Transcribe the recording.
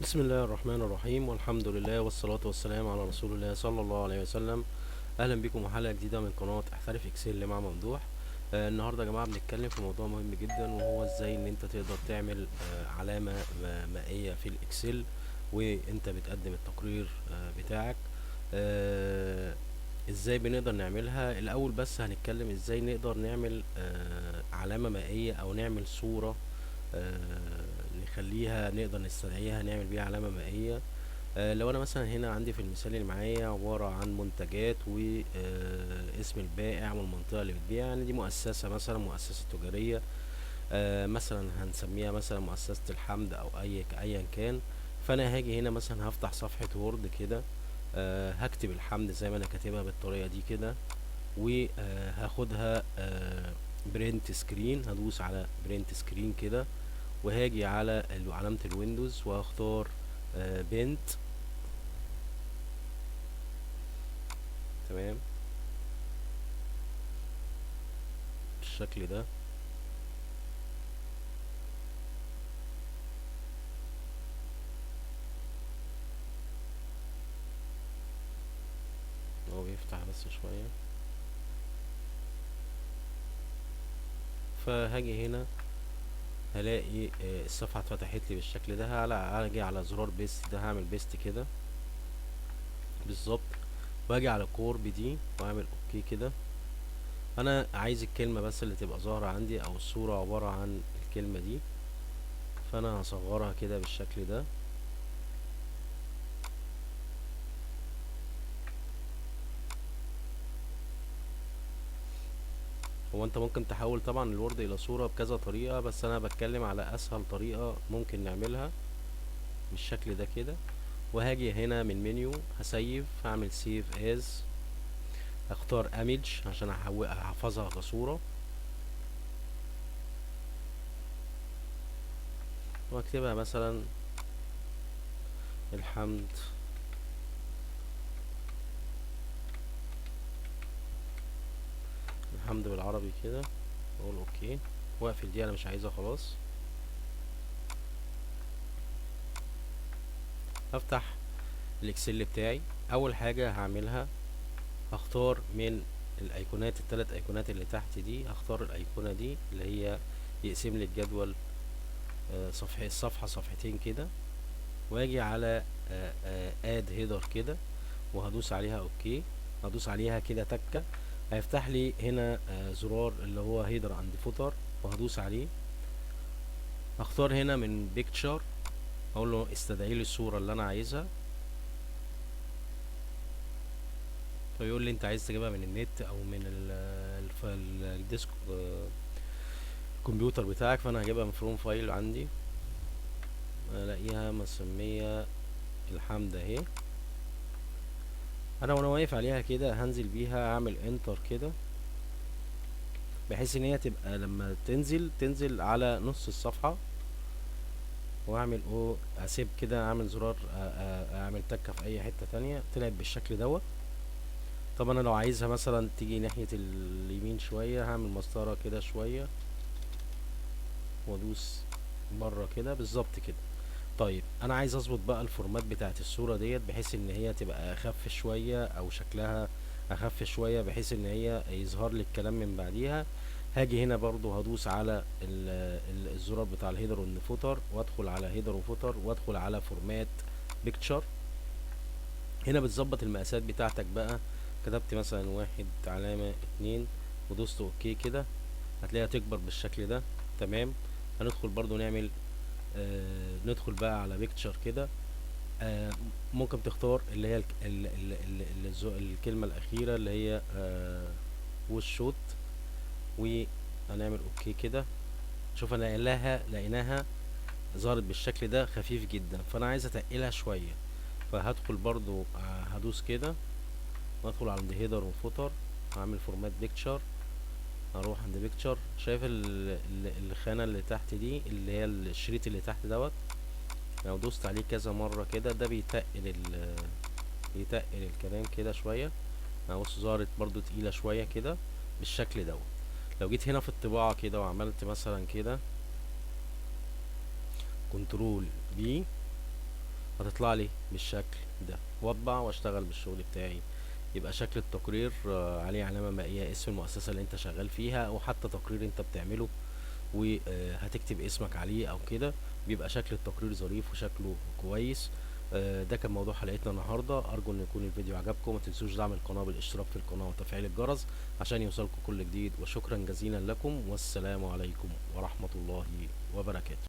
بسم الله الرحمن الرحيم، والحمد لله والصلاة والسلام على رسول الله صلى الله عليه وسلم. أهلا بكم وحلقة جديدة من قناة احترف اكسل مع ممدوح. النهاردة يا جماعة بنتكلم في موضوع مهم جدا، وهو ازاي ان انت تقدر تعمل علامة مائية في الاكسل وانت بتقدم التقرير بتاعك. آه، ازاي بنقدر نعملها الاول؟ بس هنتكلم ازاي نقدر نعمل علامة مائية او نعمل صورة نخليها نقدر نستدعيها نعمل بيها علامة مائية. لو انا مثلا هنا عندي في المثال اللي معايا عبارة عن منتجات واسم البائع والمنطقة اللي بتبيع، يعني دي مؤسسة مثلا مؤسسة تجارية. مثلا هنسميها مثلا مؤسسة الحمد او ايا كان. فانا هاجي هنا مثلا هفتح صفحة وورد كده، هكتب الحمد زي ما انا كاتبها بالطريقة دي كده، وهاخدها برنت سكرين. هدوس على برنت سكرين كده، وهاجي على علامة الويندوز وهختار بنت. تمام، بالشكل ده. هو بيفتح بس شوية. فهاجي هنا هلاقي الصفحة اتفتحت لي بالشكل ده. هاجي على زرار بيست ده، هعمل بيست كده بالظبط، واجي على كورب دي واعمل اوكي كده. انا عايز الكلمة بس اللي تبقى ظاهرة عندي، او الصورة عبارة عن الكلمة دي. فانا هصغرها كده بالشكل ده. هو انت ممكن تحول طبعا الوورد الى صورة بكذا طريقة، بس انا بتكلم على اسهل طريقة ممكن نعملها بالشكل ده كده. وهاجي هنا من منيو هسيف، هعمل سيف از، هختار ايمج عشان احفظها كصورة، واكتبها مثلا الحمد. الحمد بالعربي كده، اقول اوكي واقفل دي، انا مش عايزها خلاص. هفتح الاكسل بتاعي. اول حاجة هعملها هختار من الايقونات، الثلاث ايقونات اللي تحت دي، هختار الايقونة دي اللي هي يقسم لي الجدول الصفحة صفحتين كده، واجي على اد هيدر كده، وهدوس عليها اوكي. هدوس عليها كده تكة، هيفتح لي هنا زرار اللي هو هيدر اند فوتر، وهدوس عليه. هختار هنا من بيكتشر، اقول له استدعي لي الصورة اللي انا عايزها. فيقول لي انت عايز تجيبها من النت او من الديسك الكمبيوتر بتاعك. فانا هجيبها من فروم فايل عندي، الاقيها مسمية الحمد اهي. انا وانا واقف عليها كده هنزل بيها، اعمل انتر كده، بحيث ان هي تبقى لما تنزل على نص الصفحة. واعمل اسيب كده، اعمل زرار اعمل تكة في اي حتة تانية طلعت بالشكل دوت. طب انا لو عايزها مثلا تيجي ناحية اليمين شوية، هعمل مسطرة كده شوية وادوس بره كده بالظبط كده. طيب انا عايز اظبط بقى الفورمات بتاعت الصورة ديت، بحيث ان هي تبقى اخف شوية او شكلها اخف شوية، بحيث ان هي يظهر لي الكلام من بعديها. هاجي هنا برضو هدوس على الزرار بتاع الهيدر والفوتر، وادخل على هيدر وفوتر، وادخل على فورمات بيكتشر. هنا بتظبط المقاسات بتاعتك بقى. كتبت مثلا 1:2، ودوست اوكي كده، هتلاقيها تكبر بالشكل ده. تمام. هندخل برضو نعمل ندخل بقى على بيكتشر كده. آه ممكن تختار اللي هي الكلمة الأخيرة اللي هي والشوت، وهنعمل اوكي كده. شوف انا لقيناها ظهرت بالشكل ده خفيف جدا، فانا عايز اتقلها شوية. فهدخل برضو هدوس كده، وادخل عند هيدر وفوتر، هعمل فورمات بيكتشر. هروح عند بيكتشر، شايف الخانة اللي تحت دي اللي هي الشريط اللي تحت دوت. لو دوست عليه كذا مرة كده ده بيتقل الكلام كده شوية. بص ظهرت برضو تقيلة شوية كده بالشكل دوت. لو جيت هنا في الطباعة كده وعملت مثلا كده كنترول بي، هتطلع لي بالشكل ده، واطبع واشتغل بالشغل بتاعي. يبقى شكل التقرير عليه علامة مائية، اسم المؤسسة اللي انت شغال فيها، او حتى تقرير انت بتعمله وهتكتب اسمك عليه او كده. بيبقى شكل التقرير ظريف وشكله كويس. ده كان موضوع حلقتنا النهارده، ارجو ان يكون الفيديو عجبكم. ما تنسوش دعم القناه بالاشتراك في القناه وتفعيل الجرس عشان يوصلكم كل جديد. وشكرا جزيلا لكم، والسلام عليكم ورحمه الله وبركاته.